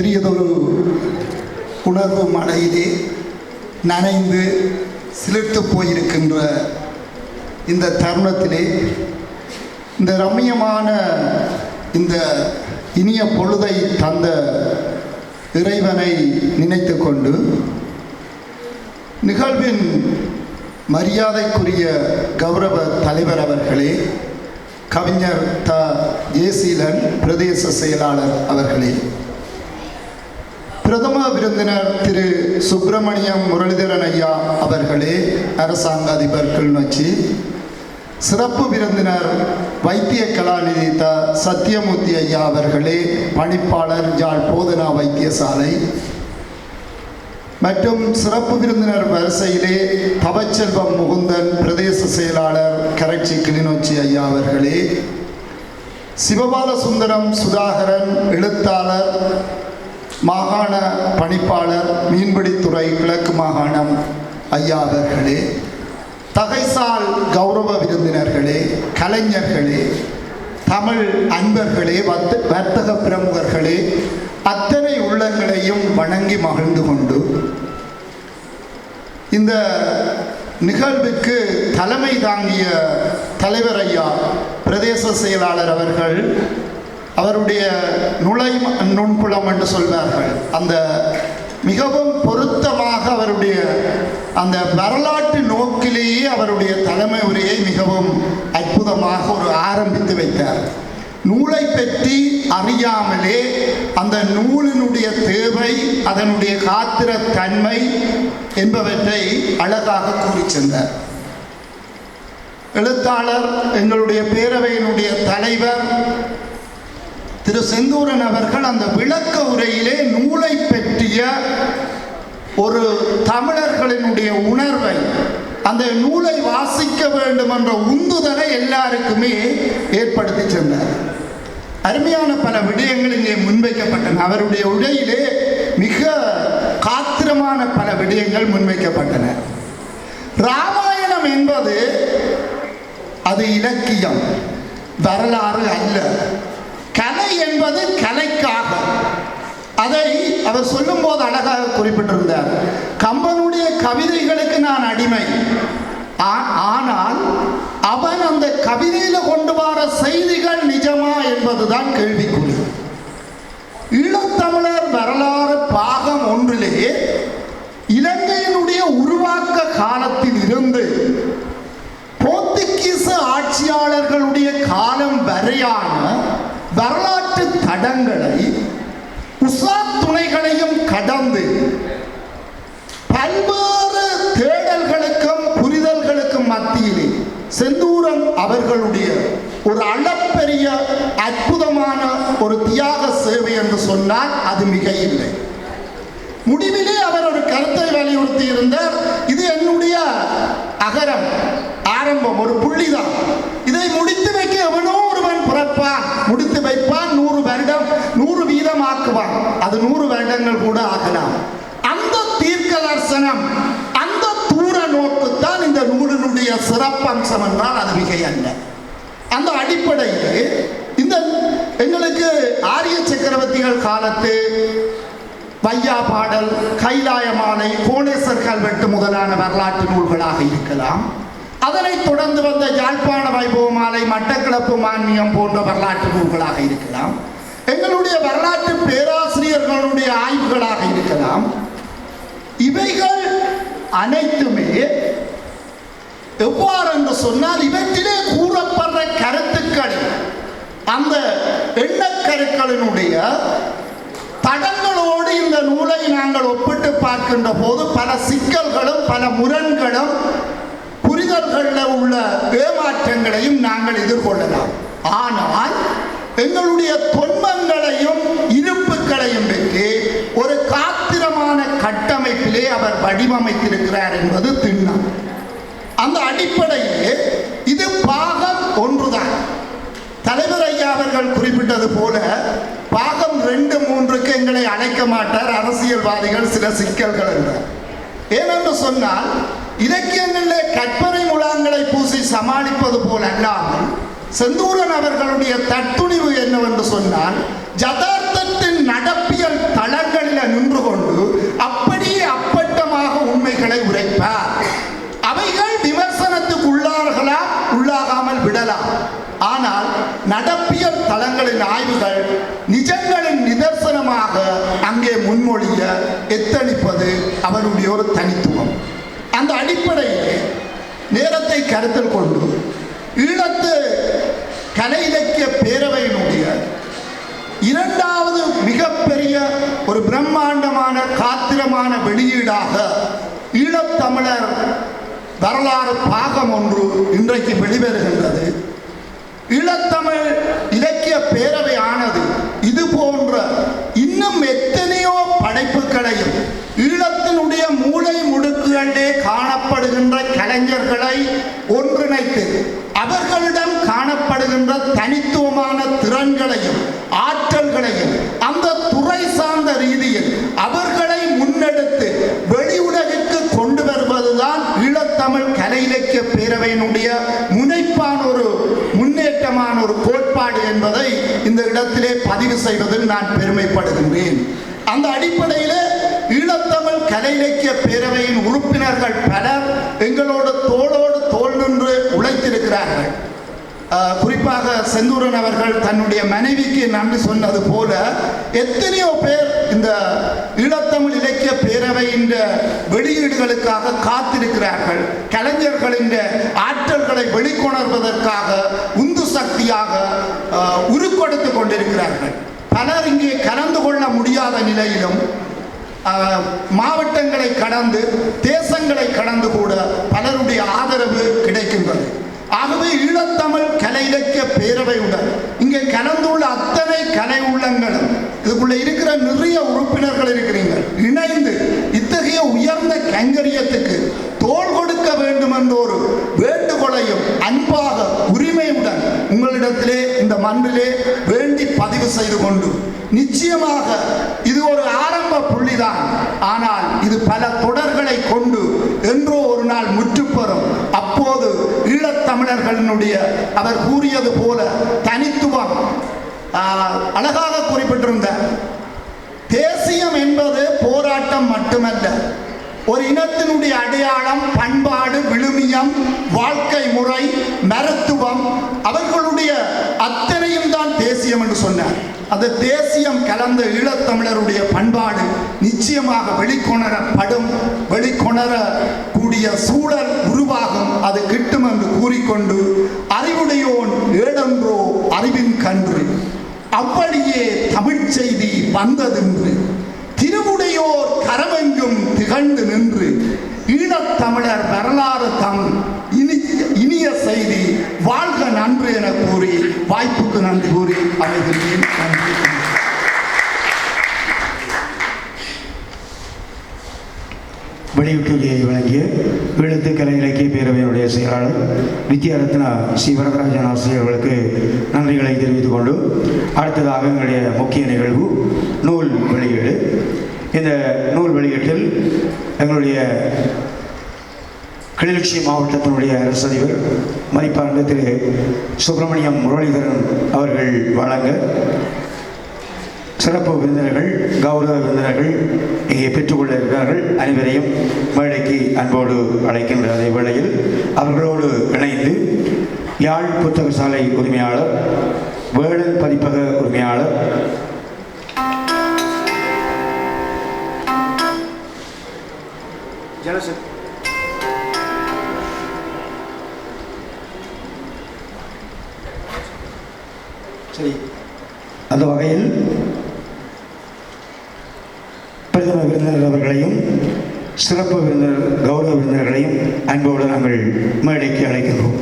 பெரியதொரு உணர்வு மழையிலே நனைந்து சிலிர்த்து போயிருக்கின்ற இந்த தருணத்திலே இந்த ரம்மியமான இந்த இனிய பொழுதை தந்த இறைவனை நினைத்து கொண்டு நிகழ்வின் மரியாதைக்குரிய கௌரவ தலைவர் அவர்களே, கவிஞர் த. ஜெயசீலன் பிரதேச செயலாளர் அவர்களே, பிரதம விருந்தினர் திரு சுப்பிரமணியம் முரளிதரன் ஐயா அவர்களே, அரசாங்க அதிபர் கிளிநொச்சி, சிறப்பு விருந்தினர் வைத்திய கலாநிதி த. சத்தியமூர்த்தி ஐயா அவர்களே, பணிப்பாளர் யாழ் போதனா வைத்தியசாலை, மற்றும் சிறப்பு விருந்தினர் வரிசையிலே தவச்செல்வம் முகுந்தன் பிரதேச செயலாளர் கரைச்சி கிளிநொச்சி ஐயா அவர்களே, சிவபால சுந்தரம் சுதாகரன் எழுத்தாளர் மாகாண பணிப்பாளர் மீன்பிடித்துறை கிழக்கு மாகாணம் ஐயா அவர்களே, தகைசால் கௌரவ விருந்தினர்களே, கலைஞர்களே, தமிழ் அன்பர்களே, வர்த்தக பிரமுகர்களே, அத்தனை உள்ளங்களையும் வணங்கி மகிழ்ந்து கொண்டு இந்த நிகழ்வுக்கு தலைமை தாங்கிய தலைவர் ஐயா பிரதேச செயலாளர் அவர்கள் அவருடைய நுண்புலம் என்று சொல்வார்கள், அந்த மிகவும் பொருத்தமாக அவருடைய அந்த வரலாற்று நோக்கிலேயே அவருடைய தலைமை உரையை மிகவும் அற்புதமாக ஆரம்பித்து வைத்தார். நூலை பற்றி அறியாமலே அந்த நூலினுடைய தேவை, அதனுடைய காத்திர தன்மை என்பவற்றை அழகாக கூறி சென்றார். எழுத்தாளர் எங்களுடைய பேரவையினுடைய தலைவர் திரு செந்தூரன் அவர்கள் அந்த விளக்க உரையிலே நூலை பற்றிய ஒரு தமிழர்களினுடைய உணர்வை, அந்த நூலை வாசிக்க வேண்டும் என்ற உந்துதலை எல்லாருக்குமே ஏற்படுத்தி சென்றார். அருமையான பல விடயங்கள் இங்கே முன்வைக்கப்பட்டன. அவருடைய உரையிலே மிக காத்திரமான பல விடயங்கள் முன்வைக்கப்பட்டன. ராமாயணம் என்பது அது இலக்கியம், வரலாறு அல்ல. கலை என்பது கலைக்காக. அதை அவர் சொல்லும் போது அழகாக குறிப்பிட்டிருந்தார். கம்பனுடைய கவிதைகளுக்கு நான் அடிமை, ஆனால் அவன் அந்த கவிதையில கொண்டு வர செய்திகள் நிஜமா என்பதுதான் கேள்விக்குறி. ஈழத்தமிழர் வரலாறு பாகம் 1 இலங்கையினுடைய உருவாக்க காலத்தில் இருந்து போர்த்துகீச ஆட்சியாளர்களுடைய காலம் வரையான வரலாற்று தடங்களை உசா துணைகளையும் கடந்து பல்வேறு தேடல்களுக்கும் புரிதல்களுக்கும் மத்தியிலே செந்தூரன் அவர்களுடைய ஒரு அளப்பெரிய அற்புதமான ஒரு தியாக சேவை என்று சொன்னால் அது மிக இல்லை. முடிவிலே அவர் ஒரு கருத்தை வலியுறுத்தி இருந்தார். இது என்னுடைய அகரம், ஆரம்பம், ஒரு புள்ளிதான். இதை முடித்து வைக்க எவனோ ஒருவன் பிறப்பான், முடித்து வைப்பான், 100 வருடம் 100 வீதமாக்குவான். அது 100 வருடங்கள் கூட ஆகலாம். அந்த தீர்க்க தரிசனம், அந்த தூர நோக்குத்தான் இந்த நூலினுடைய சிறப்பம்சம் என்றால் அது மிகை அல்ல. அந்த அடிப்படையில் இந்த எங்களுக்கு ஆரிய சக்கரவர்த்திகள் காலத்து வையா பாடல், கைலாயமாலை, கோணேசர் கல்வெட்டு முதலான வரலாற்று நூல்களாக இருக்கலாம். அதனைத் தொடர்ந்து வந்த யாழ்ப்பாண வைபவமாலை, மட்டக்களப்பு மான்மியம் போன்ற வரலாற்று நூல்களாக இருக்கலாம். எங்களுடைய வரலாற்று பேராசிரியர்களுடைய ஆய்வுகளாக இருக்கலாம். இவைகள் அனைத்துமே எவ்வாறு என்று சொன்னால் இவற்றிலே கூறப்படுற கருத்துக்கள், அந்த எண்ணக்கருக்களினுடைய தடங்களோடு இந்த நூலை நாங்கள் ஒப்பிட்டு பார்க்கின்ற போது பல சிக்கல்களும் பல முரண்களும் புரிதல்களில் உள்ள ஏமாற்றங்களையும் நாங்கள் எதிர்கொள்ளலாம். ஆனால் எங்களுடைய தொன்மங்களையும் இருப்புகளையும் பெற்று ஒரு காத்திரமான கட்டமைப்பிலே அவர் வடிவமைத்திருக்கிறார் என்பது திண்ணம். அந்த அடிப்படையிலே இது பாகம் 1 தான். தலைவர் ஐயா அவர்கள் குறிப்பிட்டது போல பாகம் 2, 3க்கு எங்களை அழைக்க மாட்டார் அரசியல்வாதிகள், சில சிக்கல்கள் என்றார். ஏனென்று சொன்னால் இலக்கியங்களில் கற்பனை முழாங்களை பூசி சமாளிப்பது போல் அல்லாமல் செந்தூரன் அவர்களுடைய தத்துணிவு என்னவென்று சொன்னால் யதார்த்தத்தின் நடப்பியல் தள நின்று கொண்டு அப்படியே அப்பட்டமாக உண்மைகளை உரைப்பார். அவைகள் விமர்சனத்துக்கு உள்ளாகாமல் விடலாம். ஆனால் நடப்பியல் தளங்களின் ஆய்வுகள் நிஜங்களின் நிதர்சனமாக அங்கே முன்மொழிய எத்தனிப்பது அவருடைய ஒரு தனித்துவம். அந்த அடிப்படையில் நேரத்தை கருத்தில் கொண்டு ஈழத்து கலை இலக்கிய பேரவையினுடைய இரண்டாவது மிகப்பெரிய ஒரு பிரம்மாண்டமான காத்திரமான வெளியீடாக ஈழத்தமிழர் வரலாறு பாகம் ஒன்று இன்றைக்கு வெளிவருகின்றது. ஈழத்தமிழ் இலக்கிய பேரவை ஆனது இது போன்ற இன்னும் எத்தனையோ படைப்புகளையும் ஈழத்தினுடைய மூளை முடுக்குகளிலே காணப்படுகின்ற கலைஞர்களை ஒன்றிணைத்து அவர்களிடம் காணப்படுகின்ற தனித்துவமான திறன்களையும் ஆற்றல்களையும் அந்த துறை சார்ந்த ரீதியில் அவர்களை முன்னெடுத்து வெளி உலகிற்கு கொண்டு வருவதுதான் ஈழத்தமிழ் கலை இலக்கிய பேரவையினுடைய முனைப்பான ஒரு முன்னேற்றமான ஒரு கோட்பாடு என்பதை இந்த இடத்திலே பதிவு செய்வதில் நான் பெருமைப்படுகின்றேன். அந்த அடிப்படையில் ஈழத்தமிழ் கலை இலக்கிய பேரவையின் உறுப்பினர்கள் பலர் எங்களோடு தோளோடு தோள் நின்று உழைத்திருக்கிறார்கள். குறிப்பாக செந்தூரன் அவர்கள் தன்னுடைய மனைவிக்கு நன்றி சொன்னது போல எத்தனையோ பேர் இந்த ஈழத்தமிழ் இலக்கிய பேரவையின் வெளியீடுகளுக்காக காத்திருக்கிறார்கள். கலைஞர்களின் ஆற்றல்களை வெளிக்கொணர்வதற்காக உந்து சக்தியாக உருக்கொடுத்து கொண்டிருக்கிறார்கள். பலர் இங்கே கலந்து கொள்ள முடியாத நிலையிலும் மாவட்டங்களை கடந்து தேசங்களை கடந்து கூட பலருடைய ஆதரவு கிடைக்கின்றது. ஆகவே ஈழத்தமிழ் கலை இலக்கிய பேரவையுடன் இங்கே கலந்துள்ள அத்தனை கலை உள்ளங்களும் இதுக்குள்ள இருக்கிற நிறைய உறுப்பினர்கள் இருக்கிறீர்கள் இணைந்து இத்தகைய உயர்ந்த கைங்கரியத்துக்கு தோள் கொடுக்க வேண்டும் என்ற ஒரு வேண்டுகோளையும் அன்பாக உரிமையுடன் உங்களிடத்திலே இந்த மன்றிலே வேண்டி பதிவு செய்து கொண்டு நிச்சயமாக இது ஒரு ஆரம்ப புள்ளிதான். ஆனால் இது பல தொடர்களை கொண்டு என்றோ ஒரு நாள் முற்றுப்பெறும். அப்போது ஈழத்தமிழர்களினுடைய அவர் கூறியது போல தனித்துவம் அழகாக குறிப்பிட்டிருந்த தேசியம் என்பது போராட்டம் மட்டுமல்ல, ஒரு இனத்தினுடைய அடையாளம், பண்பாடு, விழுமியம், வாழ்க்கை முறை, மருத்துவம் அவர்களுடைய அத்தனையும் தான் தேசியம் என்று சொன்னார். அந்த தேசியம் கலந்த ஈழத்தமிழருடைய பண்பாடு நிச்சயமாக வெளிக்கொணரப்படும், வெளிக்கொணரக்கூடிய சூழல் உருவாகும், அது கிட்டும் என்று கூறிக்கொண்டு அறிவுடையோன் ஏடென்றோ அறிவின் கன்று அவ்வழியே தமிழ் செய்தி வந்ததென்று திருவுடையோர் கரமெங்கும் திகழ்ந்து நின்று ஈழத்தமிழர் வரலாறு தம் இனிய செய்தி வாழ்க நன்று என கூறி வாய்ப்புக்கு நன்றி கூறி அமைகிறேன். நன்றி. வெளியீட்டுரையை வழங்கிய ஈழத்து கலை இலக்கிய பேரவையினுடைய செயலாளர் வித்யாரத்னா சி வரதராஜன் ஆசிரியர்களுக்கு நன்றிகளை தெரிவித்துக் கொண்டு அடுத்ததாக எங்களுடைய முக்கிய நிகழ்வு நூல் வெளியீடு. இந்த நூல் வெளியீட்டில் எங்களுடைய கிளிநொச்சி மாவட்டத்தினுடைய அரசு அதிபர் மதிப்பார்ந்த திரு சுப்பிரமணியம் முரளிதரன் அவர்கள் வழங்க சிறப்பு விருந்தினர்கள், கௌரவ விருந்தினர்கள் இங்கே பெற்றுக்கொள்ள இருக்கிறார்கள். அனைவரையும் மேடைக்கு அன்போடு அழைக்கின்ற அதே வேளையில் அவர்களோடு இணைந்து யாழ் புத்தக சாலை உரிமையாளர், வேடன் பதிப்பக உரிமையாளர், சரி அந்த வகையில் பிரதம விருந்தினர் அவர்களையும் சிறப்பு விருந்தினர், கௌரவ விருந்தினர்களையும் அன்போடு நாங்கள் மேடைக்கு அழைக்கின்றோம்.